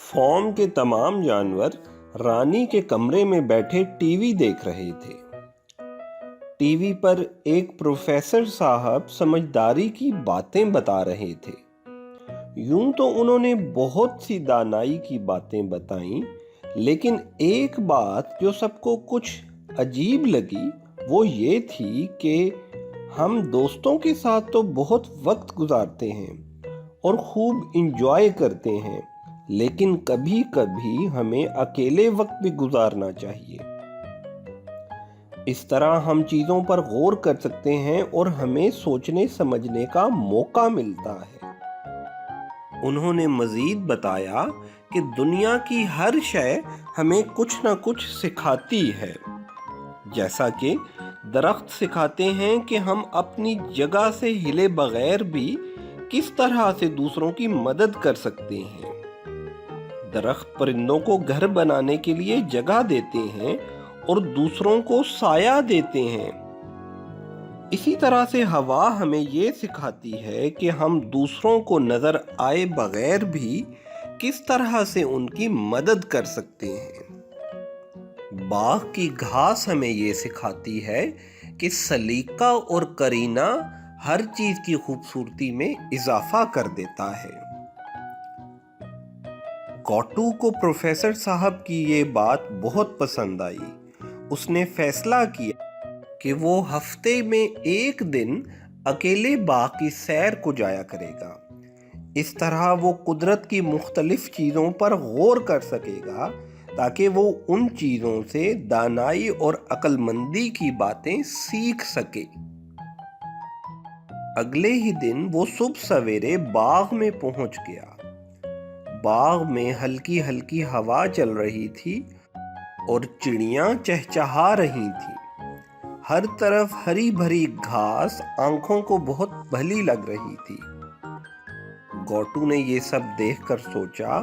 Form के तमाम जानवर रानी के कमरे में बैठे टीवी देख रहे थे। टीवी पर एक प्रोफेसर साहब समझदारी की बातें बता रहे थे। यूं तो उन्होंने बहुत सी दानाई की बातें बताईं, लेकिन एक बात जो सबको कुछ अजीब लगी वो ये थी कि हम दोस्तों के साथ तो बहुत वक्त गुजारते हैं और खूब इंजॉय करते हैं, लेकिन कभी कभी हमें अकेले वक्त भी गुजारना चाहिए। इस तरह हम चीज़ों पर गौर कर सकते हैं और हमें सोचने समझने का मौका मिलता है। उन्होंने मज़ीद बताया कि दुनिया की हर शय हमें कुछ न कुछ सिखाती है। जैसा कि दरख्त सिखाते हैं कि हम अपनी जगह से हिले बगैर भी किस तरह से दूसरों की मदद कर सकते हैं। दरख्त परिंदों को घर बनाने के लिए जगह देते हैं और दूसरों को साया देते हैं। इसी तरह से हवा हमें ये सिखाती है कि हम दूसरों को नजर आए बगैर भी किस तरह से उनकी मदद कर सकते हैं। बाग की घास हमें ये सिखाती है कि सलीका और करीना हर चीज की खूबसूरती में इजाफा कर देता है। गोटू को प्रोफेसर साहब की ये बात बहुत पसंद आई। उसने फैसला किया कि वो हफ्ते में एक दिन अकेले बाग की सैर को जाया करेगा। इस तरह वो कुदरत की मुख्तलिफ चीज़ों पर गौर कर सकेगा ताकि वो उन चीज़ों से दानाई और अक्लमंदी की बातें सीख सके। अगले ही दिन वो सुबह सवेरे बाग में पहुंच गया। बाग में हल्की हल्की हवा चल रही थी और चिड़ियां चहचहा रही थी। हर तरफ हरी भरी घास आंखों को बहुत भली लग रही थी। गोटू ने ये सब देखकर सोचा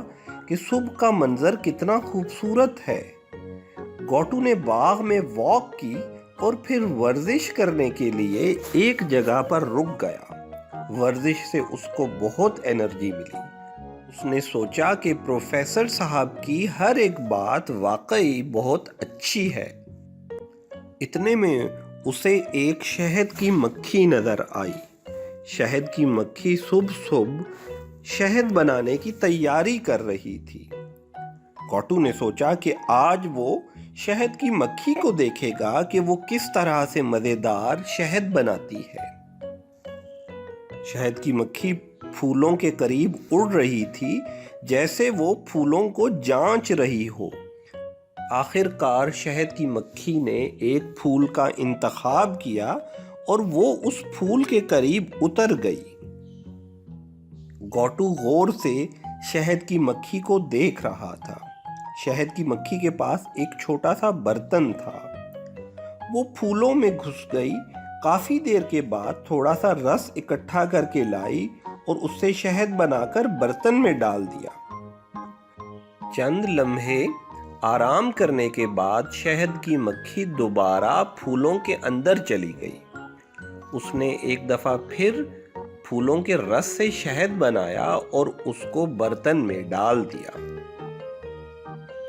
कि सुबह का मंजर कितना खूबसूरत है। गोटू ने बाग में वॉक की और फिर वर्जिश करने के लिए एक जगह पर रुक गया। वर्जिश से उसको बहुत एनर्जी मिली। उसने सोचा कि प्रोफेसर साहब की हर एक बात वाकई बहुत अच्छी है। इतने में उसे एक शहद की मक्खी नजर आई। शहद की मक्खी सुबह सुबह शहद बनाने की तैयारी कर रही थी। गोटू ने सोचा कि आज वो शहद की मक्खी को देखेगा कि वो किस तरह से मजेदार शहद बनाती है। शहद की मक्खी फूलों के करीब उड़ रही थी, जैसे वो फूलों को जांच रही हो। आखिरकार शहद की मक्खी ने एक फूल का इंतखाब किया और वो उस फूल के करीब उतर गई। गोटू गौर से शहद की मक्खी को देख रहा था। शहद की मक्खी के पास एक छोटा सा बर्तन था। वो फूलों में घुस गई। काफी देर के बाद थोड़ा सा रस इकट्ठा करके लाई और उससे शहद बनाकर बर्तन में डाल दिया। चंद लम्हे आराम करने के बाद शहद की मक्खी दोबारा फूलों के अंदर चली गई। उसने एक दफा फिर फूलों के रस से शहद बनाया और उसको बर्तन में डाल दिया।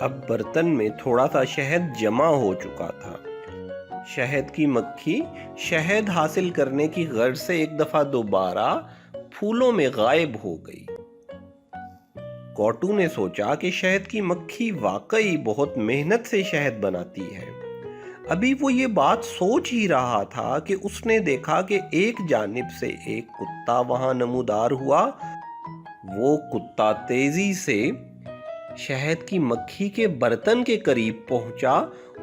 अब बर्तन में थोड़ा सा शहद जमा हो चुका था। शहद की मक्खी शहद हासिल करने की गर्ज से एक दफा दोबारा फूलों में गायब हो गई। गोटू ने सोचा कि शहद की मक्खी वाकई बहुत मेहनत से शहद बनाती है। अभी वो ये बात सोच ही रहा था कि उसने देखा कि एक जानिब से एक कुत्ता वहां नमूदार हुआ। वो कुत्ता तेजी से शहद की मक्खी के बर्तन के करीब पहुंचा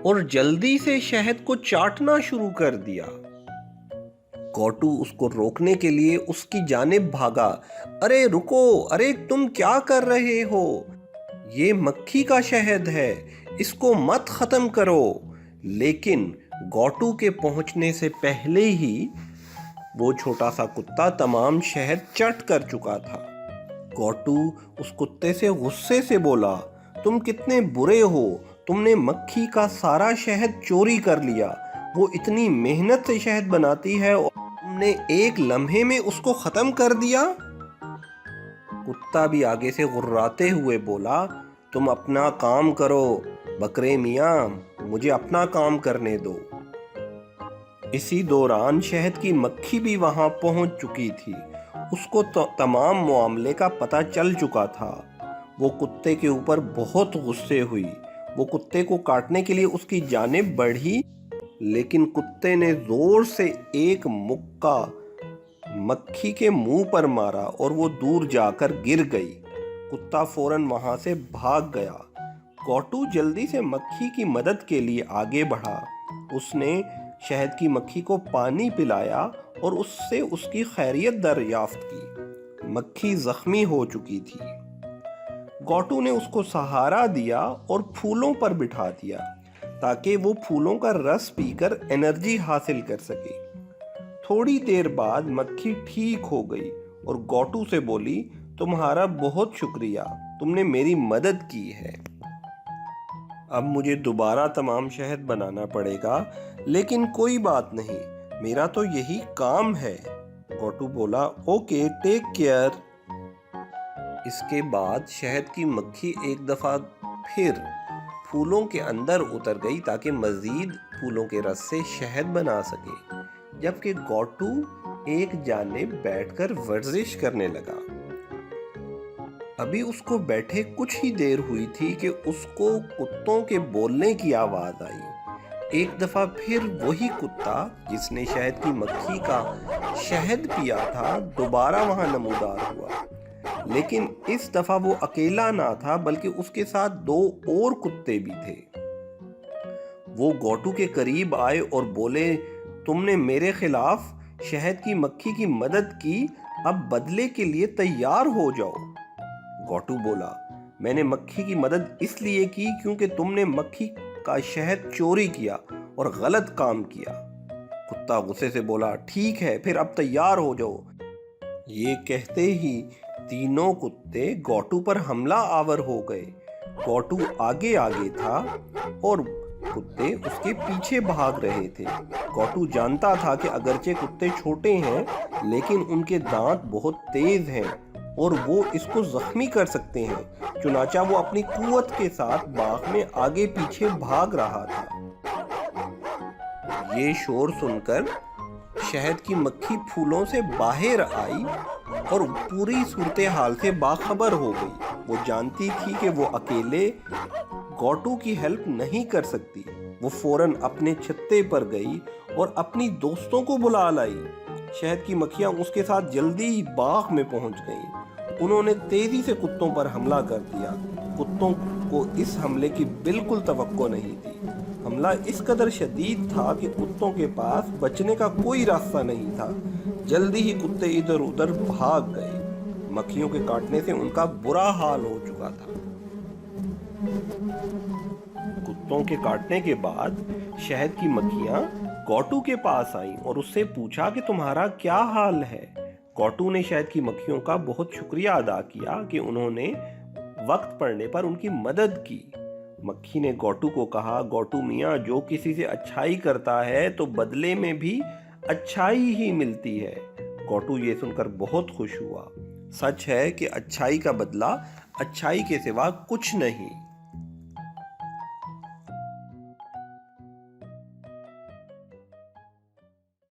और जल्दी से शहद को चाटना शुरू कर दिया। गोटू उसको रोकने के लिए उसकी जानिब भागा। अरे रुको, अरे तुम क्या कर रहे हो? ये मक्खी का शहद है, इसको मत खत्म करो। लेकिन गोटू के पहुंचने से पहले ही वो छोटा सा कुत्ता तमाम शहद चट कर चुका था। गोटू उस कुत्ते से गुस्से से बोला, तुम कितने बुरे हो, तुमने मक्खी का सारा शहद चोरी कर लिया। वो इतनी मेहनत से शहद बनाती है और तुमने एक लम्हे में उसको खत्म कर दिया। کتا بھی آگے سے غراتے ہوئے بولا، تم اپنا کام کرو بکرے میاں، مجھے اپنا کام کرنے دو۔ اسی دوران شہد کی مکھی بھی وہاں پہنچ چکی تھی۔ اس کو تمام معاملے کا پتہ چل چکا تھا۔ وہ کتے کے اوپر بہت غصے ہوئی۔ وہ کتے کو کاٹنے کے لیے اس کی جانب بڑھی، لیکن کتے نے زور سے ایک مکہ مکھی کے منہ پر مارا اور وہ دور جا کر گر گئی۔ کتا فوراً وہاں سے بھاگ گیا۔ گوٹو جلدی سے مکھی کی مدد کے لیے آگے بڑھا۔ اس نے شہد کی مکھی کو پانی پلایا اور اس سے اس کی خیریت دریافت کی۔ مکھی زخمی ہو چکی تھی۔ گوٹو نے اس کو سہارا دیا اور پھولوں پر بٹھا دیا تاکہ وہ پھولوں کا رس پی کر انرجی حاصل کر سکے۔ تھوڑی دیر بعد مکھی ٹھیک ہو گئی اور گوٹو سے بولی، تمہارا بہت شکریہ، تم نے میری مدد کی ہے۔ اب مجھے دوبارہ تمام شہد بنانا پڑے گا، لیکن کوئی بات نہیں، میرا تو یہی کام ہے۔ گوٹو بولا، اوکے، ٹیک کیئر۔ اس کے بعد شہد کی مکھی ایک دفعہ پھر پھولوں کے اندر اتر گئی تاکہ مزید پھولوں کے رس سے شہد بنا سکے، جبکہ گوٹو ایک جانب بیٹھ کر ورزش کرنے لگا۔ ابھی اس کو بیٹھے کچھ ہی دیر ہوئی تھی کہ اس کو کتوں کے بولنے کی آواز آئی۔ ایک دفعہ پھر وہی کتا جس نے شہد کی مکھی کا شہد پیا تھا دوبارہ وہاں نمودار ہوا، لیکن اس دفعہ وہ اکیلا نہ تھا بلکہ اس کے ساتھ دو اور کتے بھی تھے۔ وہ گوٹو کے قریب آئے اور بولے، تم نے میرے خلاف شہد کی مکھی کی مدد کی، اب بدلے کے لیے تیار ہو جاؤ۔ گوٹو بولا، میں نے مکھی کی مدد اس لیے کی کیونکہ تم نے مکھی کا شہد چوری کیا اور غلط کام کیا۔ کتا غصے سے بولا، ٹھیک ہے، پھر اب تیار ہو جاؤ۔ یہ کہتے ہی تینوں کتے گوٹو پر حملہ آور ہو گئے۔ گوٹو آگے آگے تھا اور کتے اس کے پیچھے بھاگ رہے تھے۔ گوٹو جانتا تھا کہ اگرچہ کتے چھوٹے ہیں لیکن ان کے دانت بہت تیز ہیں اور وہ اس کو زخمی کر سکتے ہیں، چنانچہ وہ اپنی قوت کے ساتھ باغ میں آگے پیچھے بھاگ رہا تھا۔ یہ شور سن کر شہد کی مکھی پھولوں سے باہر آئی اور پوری صورتحال سے باخبر ہو گئی۔ وہ جانتی تھی کہ وہ اکیلے گوٹو کی ہیلپ نہیں کر سکتی۔ وہ فوراً اپنے چھتے پر گئی اور اپنی دوستوں کو بلا لائی۔ شہد کی مکھیاں اس کے ساتھ جلدی ہی باغ میں پہنچ گئیں۔ انہوں نے تیزی سے کتوں پر حملہ کر دیا۔ کتوں کو اس حملے کی بالکل توقع نہیں تھی۔ حملہ اس قدر شدید تھا کہ کتوں کے پاس بچنے کا کوئی راستہ نہیں تھا۔ جلدی ہی کتے ادھر ادھر بھاگ گئے۔ مکھیوں کے کاٹنے سے ان کا برا حال ہو چکا تھا۔ کتوں کے کاٹنے کے بعد شہد کی مکھیاں گوٹو کے پاس آئیں اور اس سے پوچھا کہ تمہارا کیا حال ہے۔ گوٹو نے شہد کی مکھیوں کا بہت شکریہ ادا کیا کہ انہوں نے وقت پڑنے پر ان کی مدد کی۔ مکھی نے گوٹو کو کہا، گوٹو میاں، جو کسی سے اچھائی کرتا ہے تو بدلے میں بھی اچھائی ہی ملتی ہے۔ گوٹو یہ سن کر بہت خوش ہوا۔ سچ ہے کہ اچھائی کا بدلہ اچھائی کے سوا کچھ نہیں۔